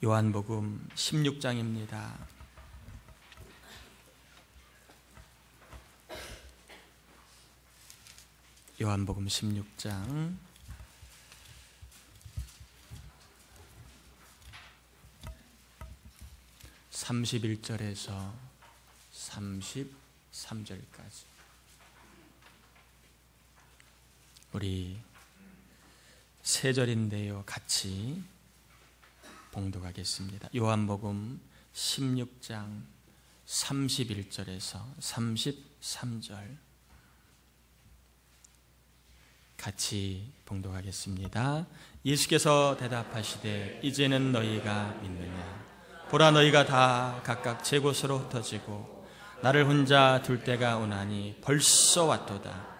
요한복음 16장입니다. 요한복음 16장 31절에서 33절까지 우리 세 절인데요, 같이 봉독하겠습니다. 요한복음 16장 31절에서 33절 같이 봉독하겠습니다. 예수께서 대답하시되 이제는 너희가 믿느냐? 보라, 너희가 다 각각 제 곳으로 흩어지고 나를 혼자 둘 때가 오나니 벌써 왔도다.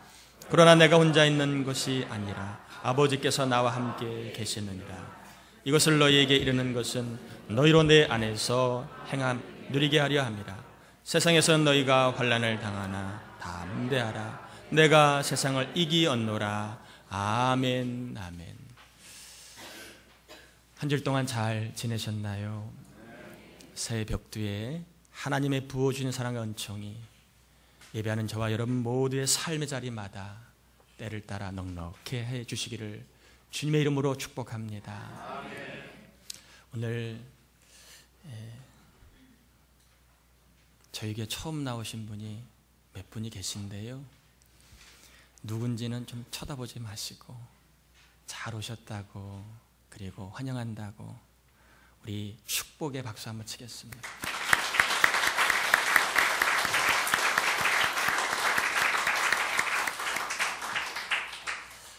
그러나 내가 혼자 있는 것이 아니라 아버지께서 나와 함께 계시느니라. 이것을 너희에게 이르는 것은 너희로 내 안에서 행함 누리게 하려 함이라. 세상에서 너희가 환난을 당하나 담대하라. 내가 세상을 이기었노라. 아멘. 아멘. 한 주 동안 잘 지내셨나요? 새해 벽두에 하나님의 부어주신 사랑의 은총이 예배하는 저와 여러분 모두의 삶의 자리마다 때를 따라 넉넉히 해주시기를 주님의 이름으로 축복합니다. 오늘 저에게 처음 나오신 분이 몇 분이 계신데요, 누군지는 좀 쳐다보지 마시고 잘 오셨다고, 그리고 환영한다고 우리 축복의 박수 한번 치겠습니다.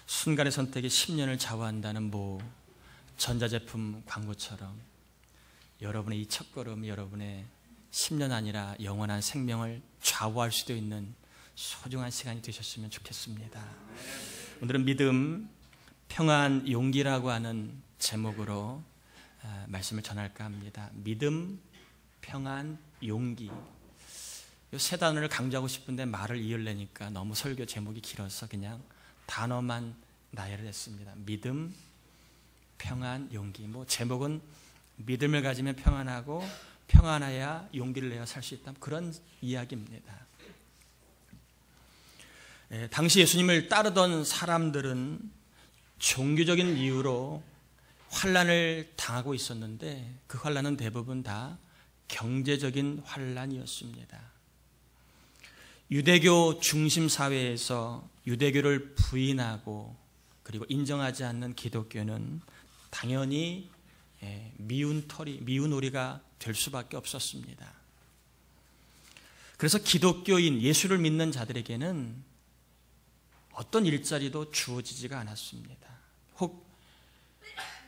순간의 선택이 10년을 좌우한다는 모 전자제품 광고처럼 여러분의 이 첫걸음이 여러분의 10년 아니라 영원한 생명을 좌우할 수도 있는 소중한 시간이 되셨으면 좋겠습니다. 오늘은 믿음, 평안, 용기라고 하는 제목으로 말씀을 전할까 합니다. 믿음, 평안, 용기. 이 세 단어를 강조하고 싶은데 말을 이으려니까 너무 설교 제목이 길어서 그냥 단어만 나열을 했습니다. 믿음, 평안, 용기. 제목은 믿음을 가지면 평안하고 평안해야 용기를 내어 살 수 있다, 그런 이야기입니다. 당시 예수님을 따르던 사람들은 종교적인 이유로 환난을 당하고 있었는데 그 환난은 대부분 다 경제적인 환난이었습니다. 유대교 중심 사회에서 유대교를 부인하고 그리고 인정하지 않는 기독교는 당연히 미운 오리가 될 수밖에 없었습니다. 그래서 기독교인, 예수를 믿는 자들에게는 어떤 일자리도 주어지지가 않았습니다. 혹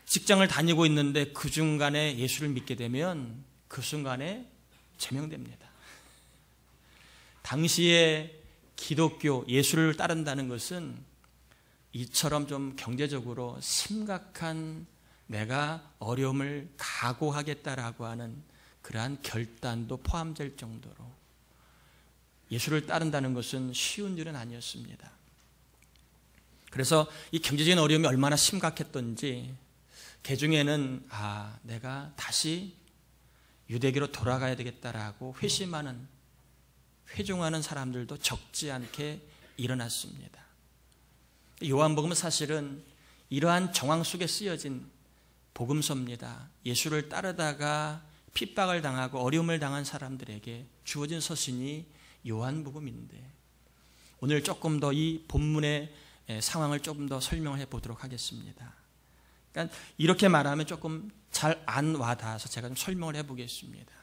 직장을 다니고 있는데 그 중간에 예수를 믿게 되면 그 순간에 제명됩니다. 당시에 기독교, 예수를 따른다는 것은 이처럼 좀 경제적으로 심각한 내가 어려움을 각오하겠다라고 하는 그러한 결단도 포함될 정도로 예수를 따른다는 것은 쉬운 일은 아니었습니다. 그래서 이 경제적인 어려움이 얼마나 심각했던지 개중에는 내가 다시 유대교로 돌아가야 되겠다라고 회중하는 사람들도 적지 않게 일어났습니다. 요한복음은 사실은 이러한 정황 속에 쓰여진 복음서입니다. 예수를 따르다가 핍박을 당하고 어려움을 당한 사람들에게 주어진 서신이 요한복음인데, 오늘 조금 더 이 본문의 상황을 조금 더 설명해 보도록 하겠습니다. 그러니까 이렇게 말하면 조금 잘 안 와닿아서 제가 좀 설명을 해 보겠습니다.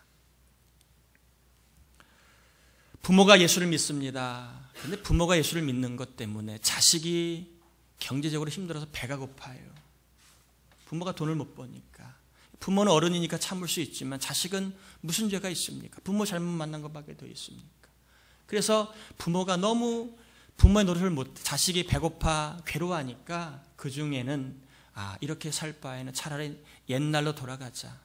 부모가 예수를 믿습니다. 그런데 부모가 예수를 믿는 것 때문에 자식이 경제적으로 힘들어서 배가 고파요. 부모가 돈을 못 버니까. 부모는 어른이니까 참을 수 있지만 자식은 무슨 죄가 있습니까? 부모 잘못 만난 것밖에 더 있습니까? 그래서 부모가 너무 부모의 노릇을 자식이 배고파 괴로워하니까 그 중에는 이렇게 살 바에는 차라리 옛날로 돌아가자,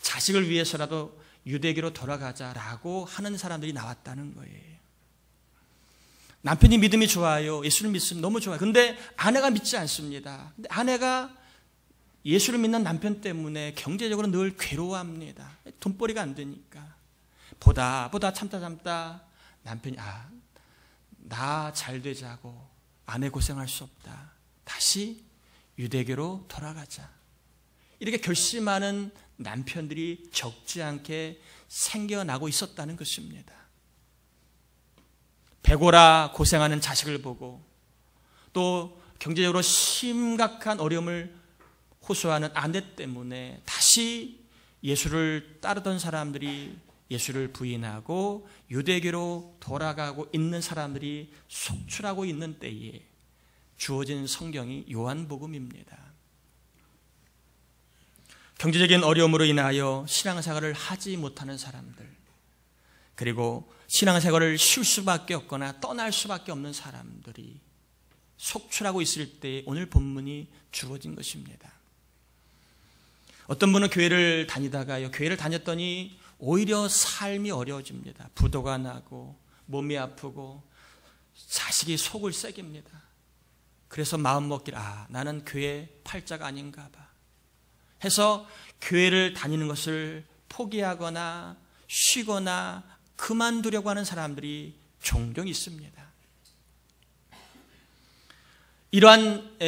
자식을 위해서라도 유대교로 돌아가자라고 하는 사람들이 나왔다는 거예요. 남편이 믿음이 좋아요, 예수를 믿으면 너무 좋아요. 근데 아내가 믿지 않습니다. 근데 아내가 예수를 믿는 남편 때문에 경제적으로 늘 괴로워합니다. 돈벌이가 안 되니까. 보다 참다 남편이 나 잘 되자고 아내 고생할 수 없다. 다시 유대교로 돌아가자. 이렇게 결심하는 남편들이 적지 않게 생겨나고 있었다는 것입니다. 배고라 고생하는 자식을 보고 또 경제적으로 심각한 어려움을 호소하는 아내 때문에 다시 예수를 따르던 사람들이 예수를 부인하고 유대교로 돌아가고 있는 사람들이 속출하고 있는 때에 주어진 성경이 요한복음입니다. 경제적인 어려움으로 인하여 신앙생활을 하지 못하는 사람들, 그리고 신앙생활을 쉴 수밖에 없거나 떠날 수밖에 없는 사람들이 속출하고 있을 때 오늘 본문이 주어진 것입니다. 어떤 분은 교회를 다니다가요, 교회를 다녔더니 오히려 삶이 어려워집니다. 부도가 나고 몸이 아프고 자식이 속을 새깁니다. 그래서 마음먹기를 나는 교회 팔자가 아닌가 봐 해서 교회를 다니는 것을 포기하거나 쉬거나 그만두려고 하는 사람들이 종종 있습니다. 이러한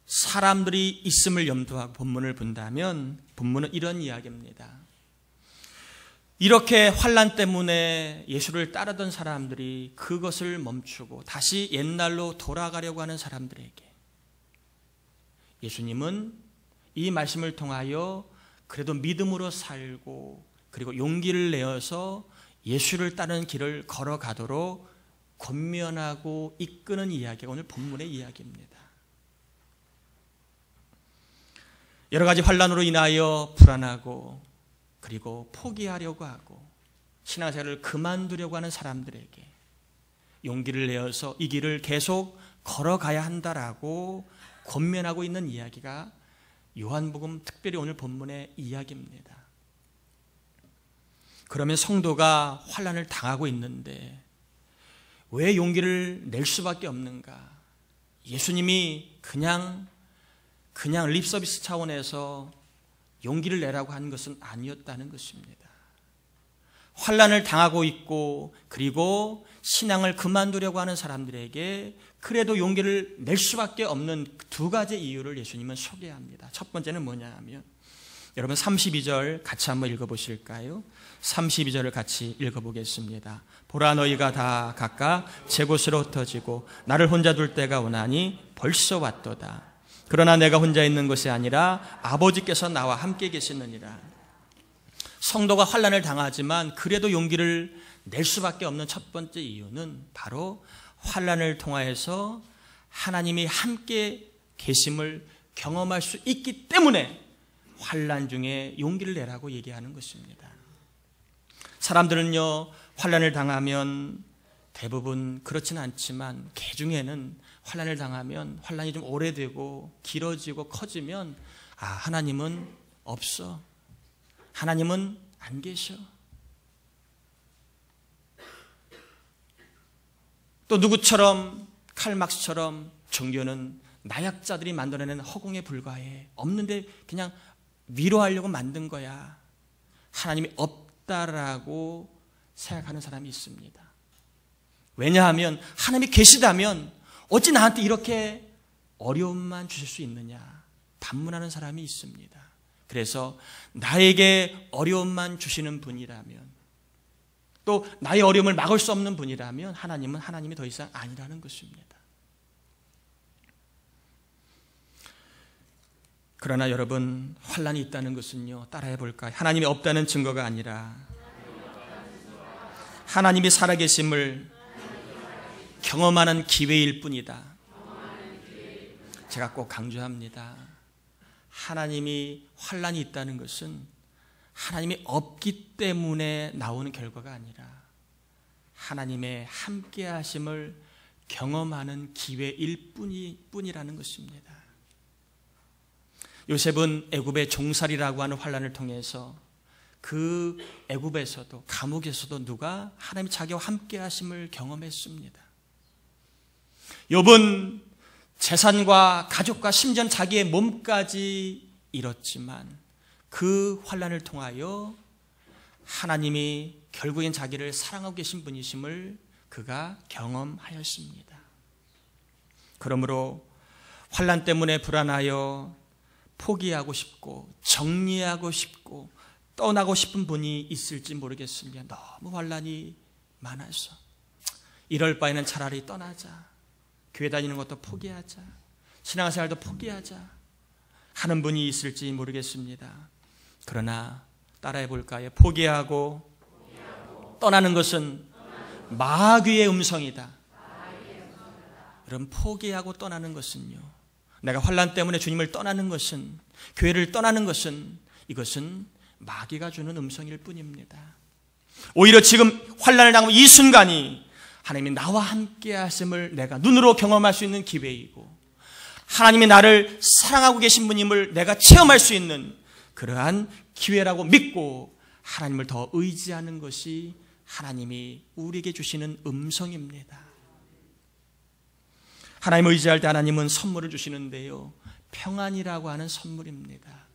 사람들이 있음을 염두하고 본문을 본다면 본문은 이런 이야기입니다. 이렇게 환난 때문에 예수를 따르던 사람들이 그것을 멈추고 다시 옛날로 돌아가려고 하는 사람들에게 예수님은 이 말씀을 통하여 그래도 믿음으로 살고 그리고 용기를 내어서 예수를 따르는 길을 걸어가도록 권면하고 이끄는 이야기가 오늘 본문의 이야기입니다. 여러 가지 환난으로 인하여 불안하고 그리고 포기하려고 하고 신앙생활을 그만두려고 하는 사람들에게 용기를 내어서 이 길을 계속 걸어가야 한다라고 권면하고 있는 이야기가 요한복음 특별히 오늘 본문의 이야기입니다. 그러면 성도가 환난을 당하고 있는데 왜 용기를 낼 수밖에 없는가? 예수님이 그냥 립서비스 차원에서 용기를 내라고 한 것은 아니었다는 것입니다. 환난을 당하고 있고 그리고 신앙을 그만두려고 하는 사람들에게 그래도 용기를 낼 수밖에 없는 두 가지 이유를 예수님은 소개합니다. 첫 번째는 뭐냐 하면 여러분 32절 같이 한번 읽어보실까요? 32절을 같이 읽어보겠습니다. 보라 너희가 다 각각 제 곳으로 흩어지고 나를 혼자 둘 때가 오나니 벌써 왔도다. 그러나 내가 혼자 있는 것이 아니라 아버지께서 나와 함께 계시느니라. 성도가 환난을 당하지만 그래도 용기를 낼 수밖에 없는 첫 번째 이유는 바로 환난을 통하여서 하나님이 함께 계심을 경험할 수 있기 때문에 환난 중에 용기를 내라고 얘기하는 것입니다. 사람들은요, 환난을 당하면 대부분 그렇지는 않지만 개중에는 환난을 당하면 환난이 좀 오래되고 길어지고 커지면 하나님은 없어. 하나님은 안 계셔. 또 누구처럼 칼막스처럼 종교는 나약자들이 만들어내는 허공에 불과해. 없는데 그냥 위로하려고 만든 거야. 하나님이 없다라고 생각하는 사람이 있습니다. 왜냐하면 하나님이 계시다면 어찌 나한테 이렇게 어려움만 주실 수 있느냐 반문하는 사람이 있습니다. 그래서 나에게 어려움만 주시는 분이라면 또 나의 어려움을 막을 수 없는 분이라면 하나님은 하나님이 더 이상 아니라는 것입니다. 그러나 여러분, 환난이 있다는 것은요, 따라해 볼까요? 하나님이 없다는 증거가 아니라 하나님이 살아계심을 경험하는 기회일 뿐이다. 제가 꼭 강조합니다. 하나님이 환난이 있다는 것은 하나님이 없기 때문에 나오는 결과가 아니라 하나님의 함께하심을 경험하는 기회일 뿐이라는 것입니다. 요셉은 애굽의 종살이라고 하는 환난을 통해서 그 애굽에서도 감옥에서도 누가 하나님이 자기와 함께하심을 경험했습니다. 욥은 재산과 가족과 심지어 자기의 몸까지 잃었지만 그 환난을 통하여 하나님이 결국엔 자기를 사랑하고 계신 분이심을 그가 경험하였습니다. 그러므로 환난 때문에 불안하여 포기하고 싶고 정리하고 싶고 떠나고 싶은 분이 있을지 모르겠습니다. 너무 환난이 많아서 이럴 바에는 차라리 떠나자, 교회 다니는 것도 포기하자, 신앙생활도 포기하자 하는 분이 있을지 모르겠습니다. 그러나 따라해 볼까요? 포기하고 떠나는 것은 마귀의 음성이다. 여러분, 포기하고 떠나는 것은요, 내가 환난 때문에 주님을 떠나는 것은, 교회를 떠나는 것은, 이것은 마귀가 주는 음성일 뿐입니다. 오히려 지금 환난을 당하면 이 순간이 하나님이 나와 함께 하심을 내가 눈으로 경험할 수 있는 기회이고, 하나님이 나를 사랑하고 계신 분임을 내가 체험할 수 있는 그러한 기회라고 믿고 하나님을 더 의지하는 것이 하나님이 우리에게 주시는 음성입니다. 하나님을 의지할 때 하나님은 선물을 주시는데요, 평안이라고 하는 선물입니다.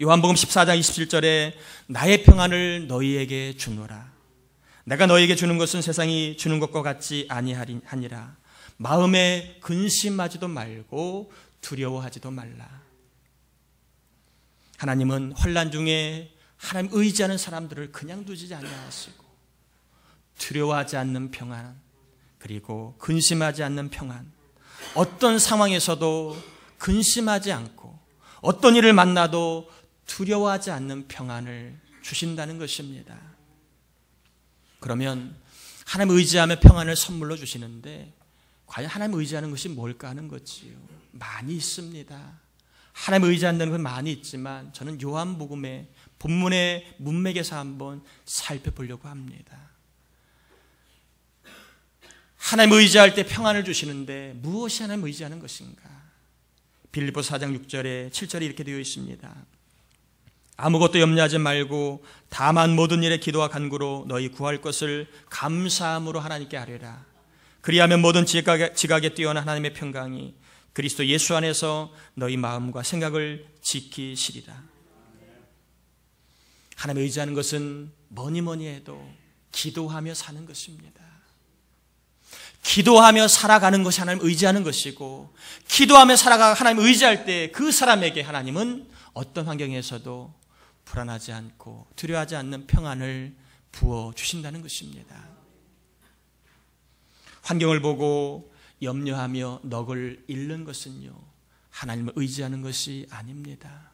요한복음 14장 27절에 나의 평안을 너희에게 주노라. 내가 너희에게 주는 것은 세상이 주는 것과 같지 아니하니라. 마음에 근심하지도 말고 두려워하지도 말라. 하나님은 환난 중에 하나님 의지하는 사람들을 그냥 두지 아니하시고 두려워하지 않는 평안, 그리고 근심하지 않는 평안, 어떤 상황에서도 근심하지 않고 어떤 일을 만나도 두려워하지 않는 평안을 주신다는 것입니다. 그러면 하나님 의지하며 평안을 선물로 주시는데 과연 하나님 의지하는 것이 뭘까 하는 거지요. 많이 있습니다. 하나님 의지한다는 건 많이 있지만 저는 요한복음의 본문의 문맥에서 한번 살펴보려고 합니다. 하나님 의지할 때 평안을 주시는데 무엇이 하나님 의지하는 것인가? 빌립보서 4장 6절에 7절에 이렇게 되어 있습니다. 아무것도 염려하지 말고 다만 모든 일에 기도와 간구로 너희 구할 것을 감사함으로 하나님께 아뢰라. 그리하면 모든 지각에 뛰어난 하나님의 평강이 그리스도 예수 안에서 너희 마음과 생각을 지키시리라. 하나님 의지하는 것은 뭐니 해도 기도하며 사는 것입니다. 기도하며 살아가는 것이 하나님 의지하는 것이고, 기도하며 살아가 하나님 의지할 때 그 사람에게 하나님은 어떤 환경에서도 불안하지 않고 두려워하지 않는 평안을 부어주신다는 것입니다. 환경을 보고 염려하며 넋을 잃는 것은요, 하나님을 의지하는 것이 아닙니다.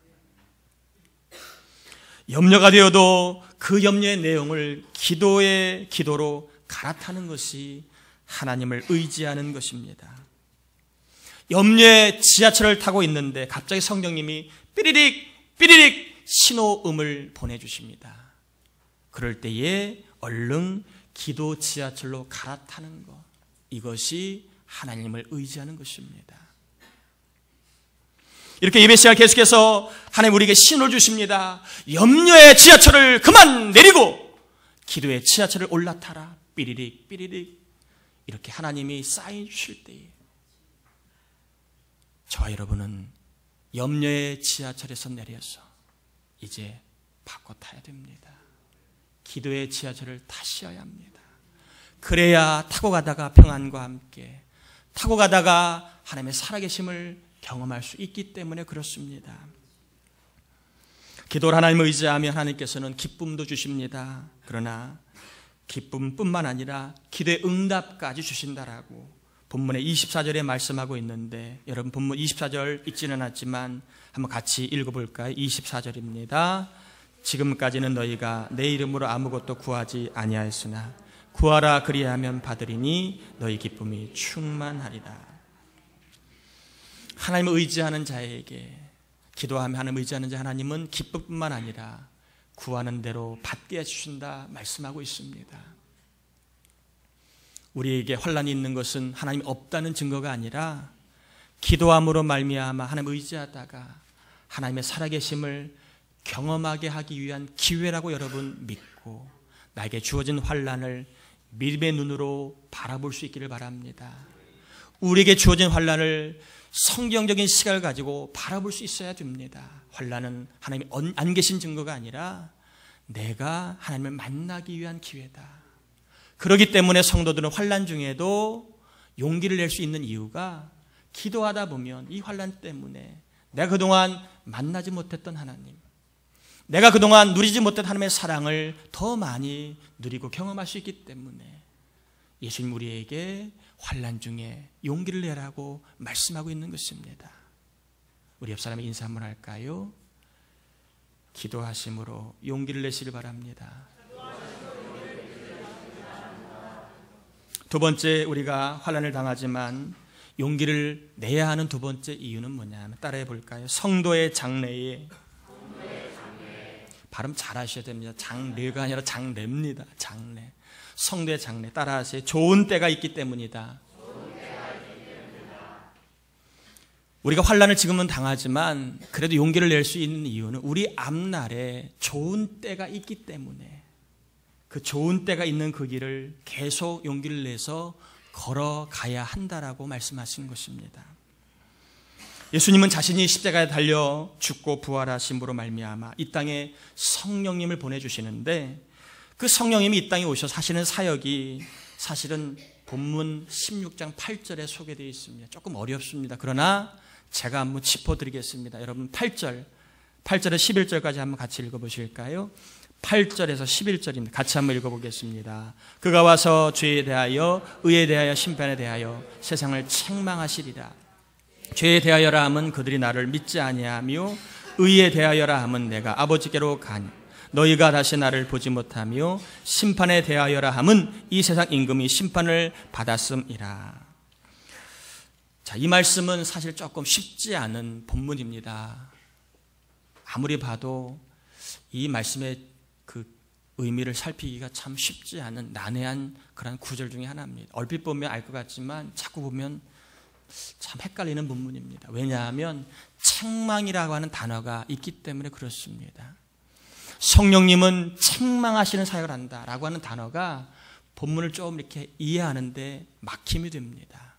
염려가 되어도 그 염려의 내용을 기도로 갈아타는 것이 하나님을 의지하는 것입니다. 염려의 지하철을 타고 있는데 갑자기 성령님이 삐리릭 신호음을 보내주십니다. 그럴 때에 얼른 기도 지하철로 갈아타는 것, 이것이 하나님을 의지하는 것입니다. 이렇게 예배 시간 계속해서 하나님 우리에게 신호를 주십니다. 염려의 지하철을 그만 내리고 기도의 지하철을 올라타라. 삐리릭 이렇게 하나님이 사인 주실 때에 저와 여러분은 염려의 지하철에서 내려서 이제 바꿔 타야 됩니다. 기도의 지하철을 타셔야 합니다. 그래야 타고 가다가 평안과 함께, 타고 가다가 하나님의 살아계심을 경험할 수 있기 때문에 그렇습니다. 기도를 하나님을 의지하며 하나님께서는 기쁨도 주십니다. 그러나 기쁨뿐만 아니라 기도의 응답까지 주신다라고 본문의 24절에 말씀하고 있는데, 여러분 본문 24절 읽지는 않았지만 한번 같이 읽어볼까요? 24절입니다. 지금까지는 너희가 내 이름으로 아무것도 구하지 아니하였으나 구하라 그리하면 받으리니 너희 기쁨이 충만하리라. 하나님을 의지하는 자에게, 기도하며 하나님을 의지하는 자 하나님은 기쁨뿐만 아니라 구하는 대로 받게 해주신다 말씀하고 있습니다. 우리에게 환난이 있는 것은 하나님이 없다는 증거가 아니라 기도함으로 말미암아 하나님을 의지하다가 하나님의 살아계심을 경험하게 하기 위한 기회라고 여러분 믿고 나에게 주어진 환난을 믿음의 눈으로 바라볼 수 있기를 바랍니다. 우리에게 주어진 환난을 성경적인 시각을 가지고 바라볼 수 있어야 됩니다. 환난은 하나님이 안 계신 증거가 아니라 내가 하나님을 만나기 위한 기회다. 그렇기 때문에 성도들은 환난 중에도 용기를 낼 수 있는 이유가 기도하다 보면 이 환난 때문에 내가 그동안 만나지 못했던 하나님, 내가 그동안 누리지 못했던 하나님의 사랑을 더 많이 누리고 경험할 수 있기 때문에 예수님 우리에게 환난 중에 용기를 내라고 말씀하고 있는 것입니다. 우리 옆 사람의 인사 한번 할까요? 기도하심으로 용기를 내시길 바랍니다. 두 번째, 우리가 환난을 당하지만 용기를 내야 하는 두 번째 이유는 뭐냐면, 따라해 볼까요? 성도의 장래에, 발음 잘 하셔야 됩니다. 장래가 아니라 장래입니다. 장래. 성도의 장래, 따라하세요. 좋은 때가 있기 때문이다. 우리가 환난을 지금은 당하지만 그래도 용기를 낼 수 있는 이유는 우리 앞날에 좋은 때가 있기 때문에, 그 좋은 때가 있는 그 길을 계속 용기를 내서 걸어가야 한다라고 말씀하신 것입니다. 예수님은 자신이 십자가에 달려 죽고 부활하심으로 말미암아 이 땅에 성령님을 보내주시는데, 그 성령님이 이 땅에 오셔서 하시는 사역이 사실은 본문 16장 8절에 소개되어 있습니다. 조금 어렵습니다. 그러나 제가 한번 짚어드리겠습니다. 여러분 8절에서 11절까지 한번 같이 읽어보실까요? 8절에서 11절입니다. 같이 한번 읽어보겠습니다. 그가 와서 죄에 대하여, 의에 대하여, 심판에 대하여 세상을 책망하시리라. 죄에 대하여라 함은 그들이 나를 믿지 아니하며, 의에 대하여라 함은 내가 아버지께로 가니 너희가 다시 나를 보지 못하며, 심판에 대하여라 함은 이 세상 임금이 심판을 받았음이라. 자, 이 말씀은 사실 조금 쉽지 않은 본문입니다. 아무리 봐도 이 말씀의 그 의미를 살피기가 참 쉽지 않은 난해한 그런 구절 중에 하나입니다. 얼핏 보면 알 것 같지만 자꾸 보면 참 헷갈리는 본문입니다. 왜냐하면 책망이라고 하는 단어가 있기 때문에 그렇습니다. 성령님은 책망하시는 사역을 한다라고 하는 단어가 본문을 조금 이렇게 이해하는데 막힘이 됩니다.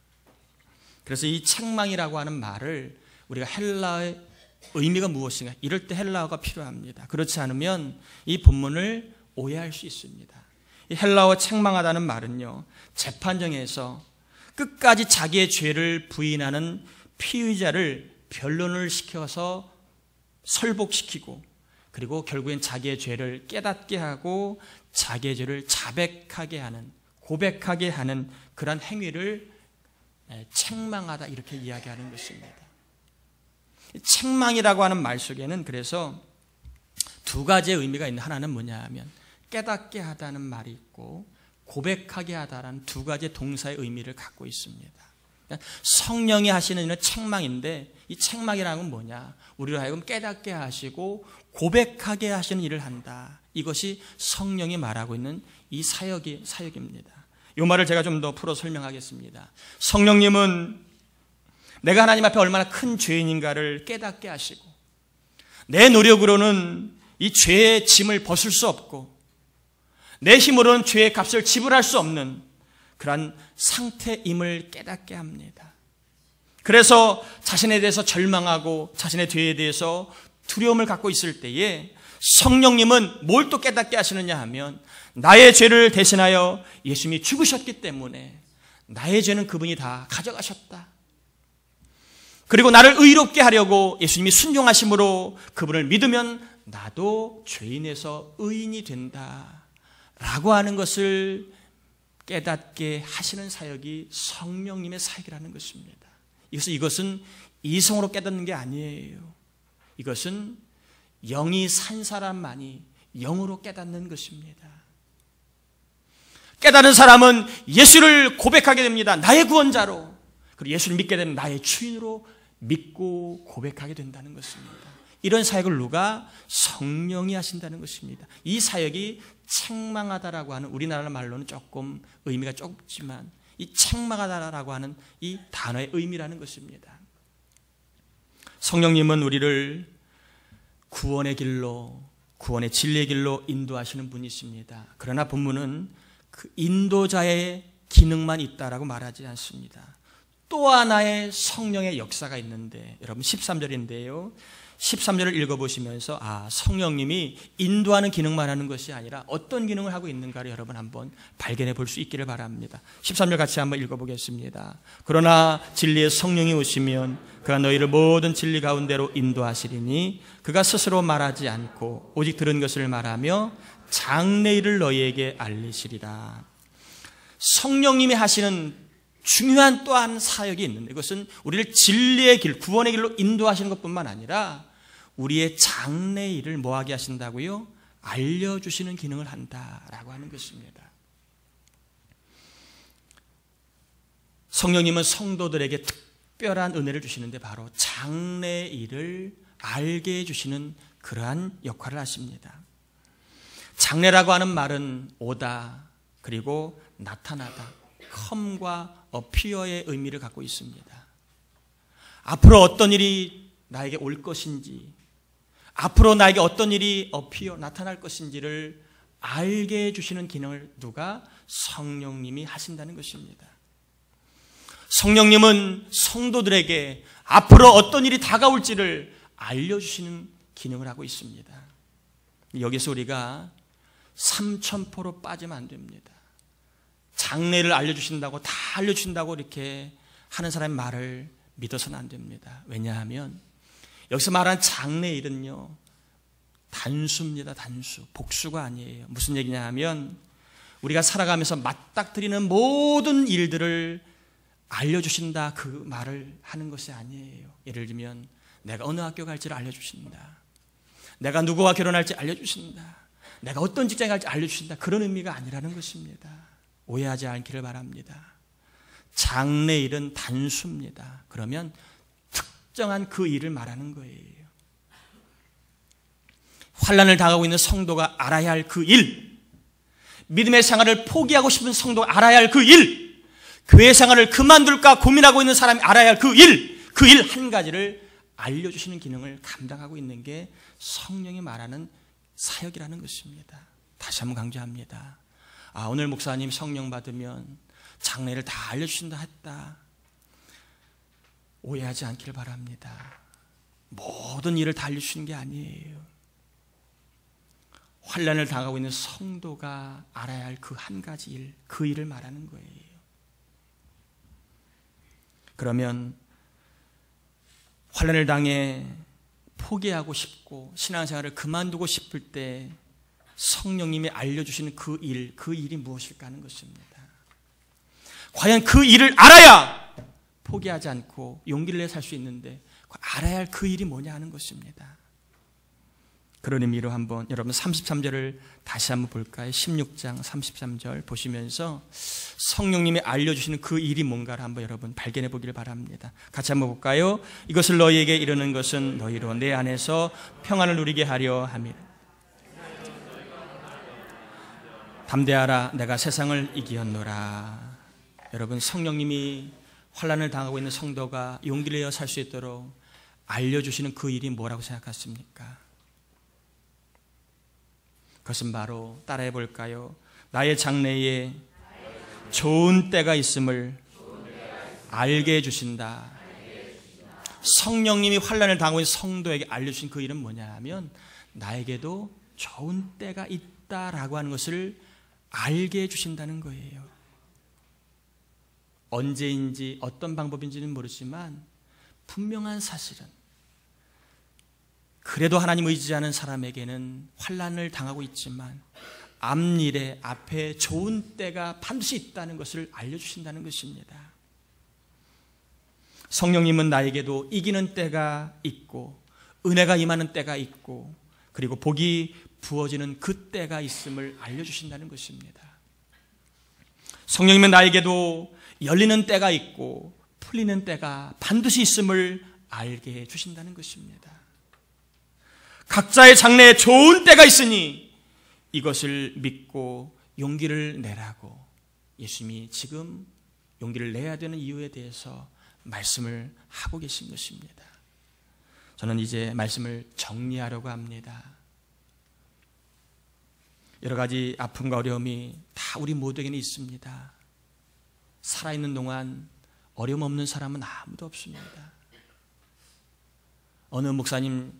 그래서 이 책망이라고 하는 말을 우리가 헬라어의 의미가 무엇인가, 이럴 때 헬라어가 필요합니다. 그렇지 않으면 이 본문을 오해할 수 있습니다. 이 헬라어 책망하다는 말은요, 재판정에서 끝까지 자기의 죄를 부인하는 피의자를 변론을 시켜서 설복시키고, 그리고 결국엔 자기의 죄를 깨닫게 하고 자기의 죄를 자백하게 하는, 고백하게 하는 그런 행위를 책망하다, 이렇게 이야기하는 것입니다. 책망이라고 하는 말 속에는 그래서 두 가지의 의미가 있는, 하나는 뭐냐 하면 깨닫게 하다는 말이 있고 고백하게 하다라는 두 가지의 동사의 의미를 갖고 있습니다. 성령이 하시는 일은 책망인데, 이 책망이라는 건 뭐냐, 우리로 하여금 깨닫게 하시고 고백하게 하시는 일을 한다. 이것이 성령이 말하고 있는 이 사역입니다. 이 말을 제가 좀 더 풀어 설명하겠습니다. 성령님은 내가 하나님 앞에 얼마나 큰 죄인인가를 깨닫게 하시고, 내 노력으로는 이 죄의 짐을 벗을 수 없고 내 힘으로는 죄의 값을 지불할 수 없는 그러한 상태임을 깨닫게 합니다. 그래서 자신에 대해서 절망하고 자신의 죄에 대해서 두려움을 갖고 있을 때에 성령님은 뭘 또 깨닫게 하시느냐 하면, 나의 죄를 대신하여 예수님이 죽으셨기 때문에 나의 죄는 그분이 다 가져가셨다. 그리고 나를 의롭게 하려고 예수님이 순종하심으로 그분을 믿으면 나도 죄인에서 의인이 된다 라고 하는 것을 깨닫게 하시는 사역이 성령님의 사역이라는 것입니다. 이것은 이성으로 깨닫는 게 아니에요. 이것은 영이 산 사람만이 영으로 깨닫는 것입니다. 깨닫는 사람은 예수를 고백하게 됩니다. 나의 구원자로. 그리고 예수를 믿게 되면 나의 주인으로 믿고 고백하게 된다는 것입니다. 이런 사역을 누가? 성령이 하신다는 것입니다. 이 사역이 책망하다라고 하는, 우리나라 말로는 조금 의미가 좁지만 이 책망하다라고 하는 이 단어의 의미라는 것입니다. 성령님은 우리를 구원의 길로, 구원의 진리의 길로 인도하시는 분이십니다. 그러나 본문은 그 인도자의 기능만 있다라고 말하지 않습니다. 또 하나의 성령의 역사가 있는데, 여러분 13절인데요. 13절을 읽어보시면서 성령님이 인도하는 기능만 하는 것이 아니라 어떤 기능을 하고 있는가를 여러분 한번 발견해 볼 수 있기를 바랍니다. 13절 같이 한번 읽어보겠습니다. 그러나 진리의 성령이 오시면 그가 너희를 모든 진리 가운데로 인도하시리니 그가 스스로 말하지 않고 오직 들은 것을 말하며 장래일을 너희에게 알리시리라. 성령님이 하시는 중요한 또한 사역이 있는데, 그것은 우리를 진리의 길, 구원의 길로 인도하시는 것뿐만 아니라 우리의 장래일을 뭐하게 하신다고요? 알려주시는 기능을 한다라고 하는 것입니다. 성령님은 성도들에게 특별한 은혜를 주시는데 바로 장래일을 알게 해주시는 그러한 역할을 하십니다. 장래라고 하는 말은 오다, 그리고 나타나다, come과 appear의 의미를 갖고 있습니다. 앞으로 어떤 일이 나에게 올 것인지, 앞으로 나에게 어떤 일이 appear, 나타날 것인지를 알게 해주시는 기능을 누가? 성령님이 하신다는 것입니다. 성령님은 성도들에게 앞으로 어떤 일이 다가올지를 알려주시는 기능을 하고 있습니다. 여기서 우리가 삼천포로 빠지면 안 됩니다. 장래를 알려주신다고, 다 알려주신다고 이렇게 하는 사람의 말을 믿어서는 안 됩니다. 왜냐하면 여기서 말하는 장래일은요, 단수입니다. 단수. 복수가 아니에요. 무슨 얘기냐 하면 우리가 살아가면서 맞닥뜨리는 모든 일들을 알려주신다, 그 말을 하는 것이 아니에요. 예를 들면 내가 어느 학교 갈지를 알려주신다, 내가 누구와 결혼할지 알려주신다, 내가 어떤 직장에 갈지 알려주신다, 그런 의미가 아니라는 것입니다. 오해하지 않기를 바랍니다. 장래일은 단수입니다. 그러면 특정한 그 일을 말하는 거예요. 환난을 당하고 있는 성도가 알아야 할 그 일, 믿음의 생활을 포기하고 싶은 성도가 알아야 할 그 일, 교회 생활을 그만둘까 고민하고 있는 사람이 알아야 할 그 일, 그 일 한 가지를 알려주시는 기능을 감당하고 있는 게 성령이 말하는 사역이라는 것입니다. 다시 한번 강조합니다. 오늘 목사님 성령 받으면 장래를 다 알려주신다 했다, 오해하지 않기를 바랍니다. 모든 일을 다 알려주시는 게 아니에요. 환난을 당하고 있는 성도가 알아야 할 그 한 가지 일, 그 일을 말하는 거예요. 그러면 환난을 당해 포기하고 싶고 신앙생활을 그만두고 싶을 때 성령님이 알려주시는 그 일, 그 일이 무엇일까 하는 것입니다. 과연 그 일을 알아야 포기하지 않고 용기를 내 살 수 있는데, 알아야 할 그 일이 뭐냐 하는 것입니다. 그런 의미로 한번 여러분 33절을 다시 한번 볼까요? 16장 33절 보시면서 성령님이 알려주시는 그 일이 뭔가를 한번 여러분 발견해 보기를 바랍니다. 같이 한번 볼까요? 이것을 너희에게 이르는 것은 너희로 내 안에서 평안을 누리게 하려 함이라. 담대하라, 내가 세상을 이기었노라. 여러분, 성령님이 환난을 당하고 있는 성도가 용기를 내어 살 수 있도록 알려주시는 그 일이 뭐라고 생각하십니까? 그것은 바로 따라해 볼까요? 나의 장래에 좋은 때가 있음을 알게 해주신다. 성령님이 환난을 당하고 있는 성도에게 알려주신 그 일은 뭐냐 하면 나에게도 좋은 때가 있다라고 하는 것을 알게 해주신다는 거예요. 언제인지 어떤 방법인지는 모르지만 분명한 사실은, 그래도 하나님 의지하는 사람에게는 환난을 당하고 있지만 앞일에 앞에 좋은 때가 반드시 있다는 것을 알려주신다는 것입니다. 성령님은 나에게도 이기는 때가 있고 은혜가 임하는 때가 있고 그리고 복이 부어지는 그 때가 있음을 알려주신다는 것입니다. 성령님은 나에게도 열리는 때가 있고 풀리는 때가 반드시 있음을 알게 해주신다는 것입니다. 각자의 장래에 좋은 때가 있으니 이것을 믿고 용기를 내라고 예수님이 지금 용기를 내야 되는 이유에 대해서 말씀을 하고 계신 것입니다. 저는 이제 말씀을 정리하려고 합니다. 여러 가지 아픔과 어려움이 다 우리 모두에게는 있습니다. 살아있는 동안 어려움 없는 사람은 아무도 없습니다. 어느 목사님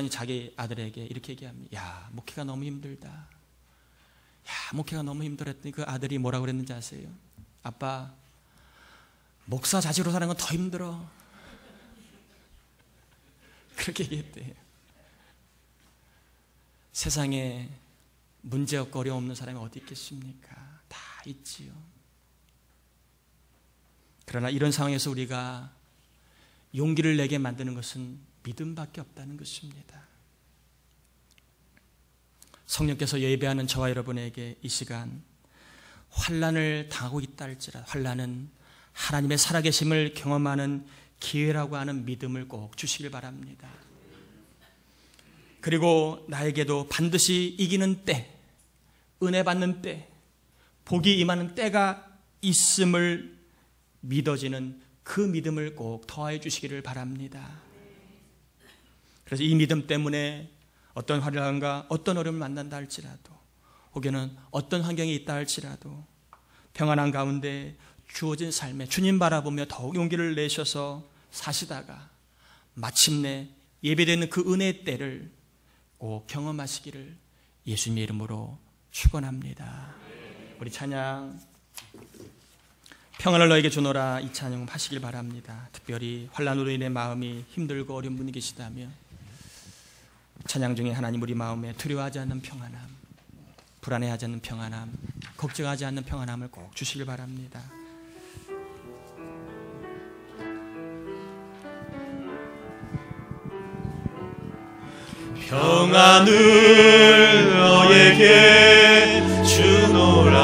자기 아들에게 이렇게 얘기합니다. 야, 목회가 너무 힘들다. 야, 목회가 너무 힘들었더니 그 아들이 뭐라고 그랬는지 아세요? 아빠, 목사 자식으로 사는 건 더 힘들어. 그렇게 얘기했대요. 세상에 문제 없고 어려움 없는 사람이 어디 있겠습니까? 다 있지요. 그러나 이런 상황에서 우리가 용기를 내게 만드는 것은 믿음밖에 없다는 것입니다. 성령께서 예배하는 저와 여러분에게 이 시간 환난을 당하고 있다 할지라도, 환난은 하나님의 살아계심을 경험하는 기회라고 하는 믿음을 꼭 주시길 바랍니다. 그리고 나에게도 반드시 이기는 때, 은혜 받는 때, 복이 임하는 때가 있음을 믿어지는 그 믿음을 꼭 더하여 주시기를 바랍니다. 그래서 이 믿음 때문에 어떤 환난과 어떤 어려움을 만난다 할지라도, 혹여는 어떤 환경이 있다 할지라도 평안한 가운데 주어진 삶에 주님 바라보며 더욱 용기를 내셔서 사시다가 마침내 예배되는 그 은혜의 때를 꼭 경험하시기를 예수님의 이름으로 축원합니다. 우리 찬양 평안을 너에게 주노라, 이 찬양 하시길 바랍니다. 특별히 환난으로 인해 마음이 힘들고 어려운 분이 계시다면 찬양 중에 하나님 우리 마음에 두려워하지 않는 평안함, 불안해하지 않는 평안함, 걱정하지 않는 평안함을 꼭 주시길 바랍니다. 평안을 너에게 주노라,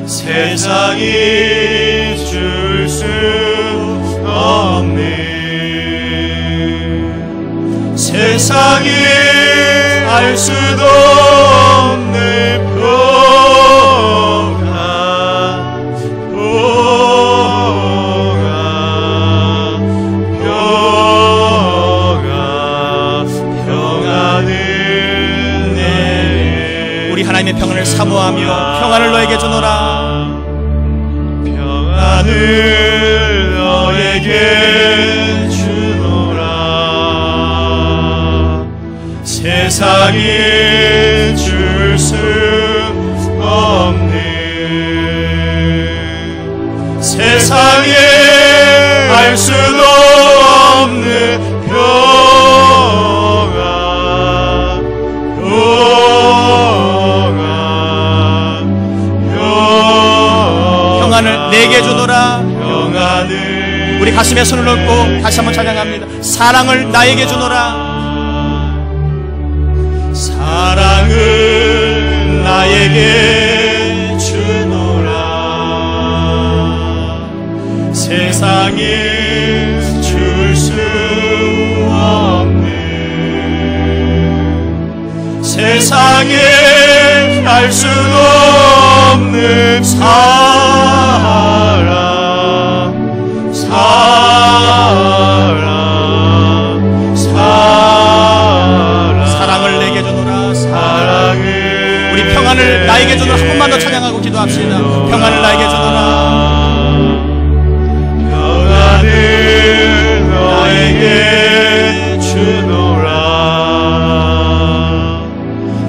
세상이 줄 수 없는, 세상이 알 수도 없는 하나님의 평안을 사모하며 평안을 너에게 주노라, 평안을 너에게 주노라, 세상이 줄 수 없는, 세상에 알 수도 없는 평안을 내게 주노라. 평안을 우리 가슴에 손을 얹고 다시 한번 찬양합니다. 사랑을 나에게 주노라, 사랑을 나에게 주노라, 세상에 줄 수 없는, 세상에 알 수도 없는 사랑을 내게 주노라. 사랑을 우리 평안을 나에게 주노라. 한 번만 더 찬양하고 기도합시다. 평안을 나에게 주노라, 평안을 너에게 주노라,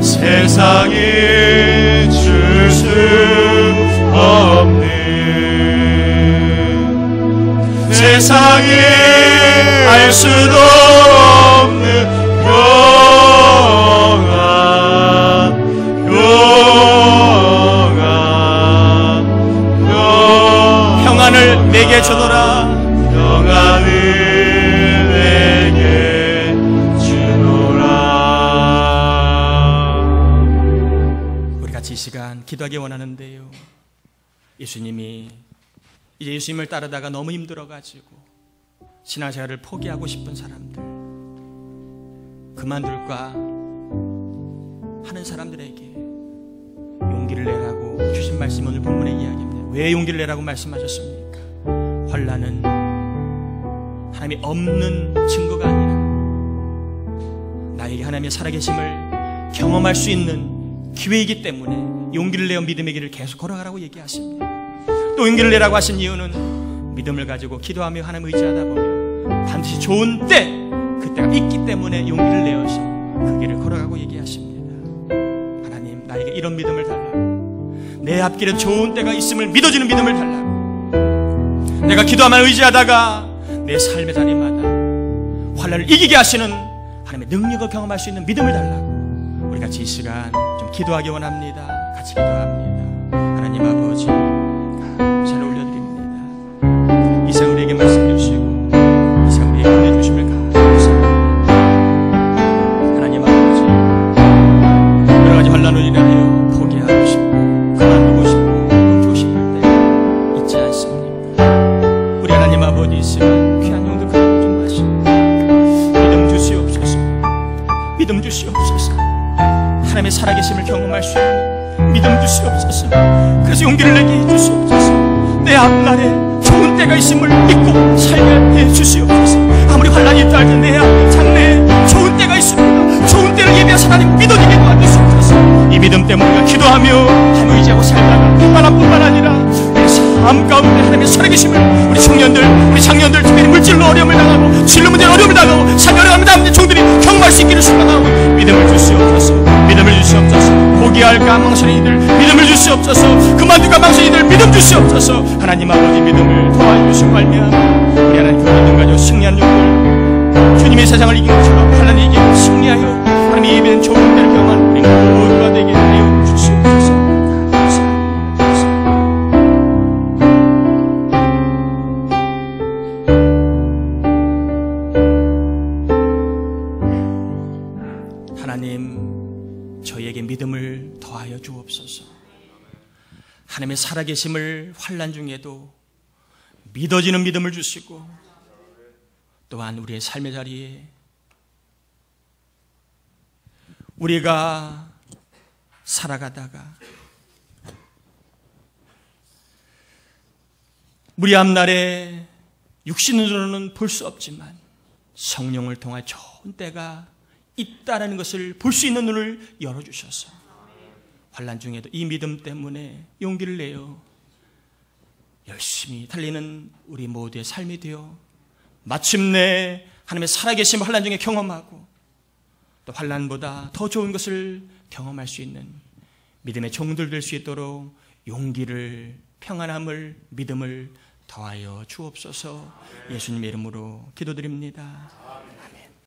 세상에 줄 수 없는, 세상에 알 수도 없는 평안을 내게 주노라, 평안을 내게 주노라. 우리 같이 이 시간 기도하기 원하는데요, 예수님이 이제 예수님을 따르다가 너무 힘들어가지고 신앙생활을 포기하고 싶은 사람들, 그만둘까 하는 사람들에게 용기를 내라고 주신 말씀, 오늘 본문의 이야기입니다. 왜 용기를 내라고 말씀하셨습니까? 환난은 하나님이 없는 증거가 아니라 나에게 하나님의 살아계심을 경험할 수 있는 기회이기 때문에 용기를 내어 믿음의 길을 계속 걸어가라고 얘기하십니다. 또 용기를 내라고 하신 이유는 믿음을 가지고 기도하며 하나님 의지하다 보면 반드시 좋은 때, 그때가 있기 때문에 용기를 내어서 그 길을 걸어가고 얘기하십니다. 하나님, 나에게 이런 믿음을 달라고, 내 앞길에 좋은 때가 있음을 믿어지는 믿음을 달라고, 내가 기도하면 의지하다가 내 삶의 자리마다 환난을 이기게 하시는 하나님의 능력을 경험할 수 있는 믿음을 달라고 우리 같이 이 시간 좀 기도하기 원합니다. 같이 기도합니다. 하나님 아버지, 감사를 올려드립니다. 이 시간 우리에게 말씀해 주시고 이 시간 우리에게 은혜 주심을 감사합니다. 하나님 아버지, 여러 가지 환난으로 인하여 포기하고 싶고 그만두고 싶고 멈추고 싶을 때 있지 않습니까? 우리 하나님 아버지, 이 시간 귀한 영들 가지고 좀 하시고 믿음 주시옵소서. 믿음 주시옵소서. 하나님의 살아계심을 경험할 수 있는 믿음 주시옵소서. 그래서 용기를 내게 해주시옵소서. 내 앞날에 좋은 때가 있음을 믿고 살게 해주시옵소서. 아무리 환난이 있다 할때 내 앞 장래에 좋은 때가 있습니다. 좋은 때를 예비해서 하나님 믿어지게 도와주시옵소서. 이 믿음 때문에 우리가 기도하며 하나님 의지하고 살다가 하나뿐만 아니라 우리 삶 가운데 하나님의 살아계심을 우리 청년들, 우리 장년들 특별히 물질로 어려움을 당하고 진로 문제로 어려움을 당하고 삶이 어려움을 종들이 경험할 수 있기를 축원하고 믿음을 주시옵소서. 믿음을 주시옵소서. 포기할까 망설이는 이들 믿음을 주시옵소서. 그만둘까 망설이는 이들 믿음 주시옵소서. 하나님 아버지, 믿음을 더하여 주시고 말미암아 우리 하나님 그 믿음 가지고 승리한 영들, 주님의 세상을 이긴 것처럼 환난을 이기고 승리하여 하나님이 예비된 좋은 때를 경험한 우리 모두가 되게 하여 주시옵소서. 하나님, 저희에게 믿음을 더하여 주옵소서. 하나님의 살아계심을 환난 중에도 믿어지는 믿음을 주시고, 또한 우리의 삶의 자리에 우리가 살아가다가 우리 앞날에 육신으로는 볼 수 없지만 성령을 통해 좋은 때가 있다라는 것을 볼 수 있는 눈을 열어주셔서 환난 중에도 이 믿음 때문에 용기를 내어 열심히 달리는 우리 모두의 삶이 되어 마침내 하나님의 살아계심을 환난 중에 경험하고 또 환난보다 더 좋은 것을 경험할 수 있는 믿음의 종들 될 수 있도록 용기를, 평안함을, 믿음을 더하여 주옵소서. 예수님의 이름으로 기도드립니다.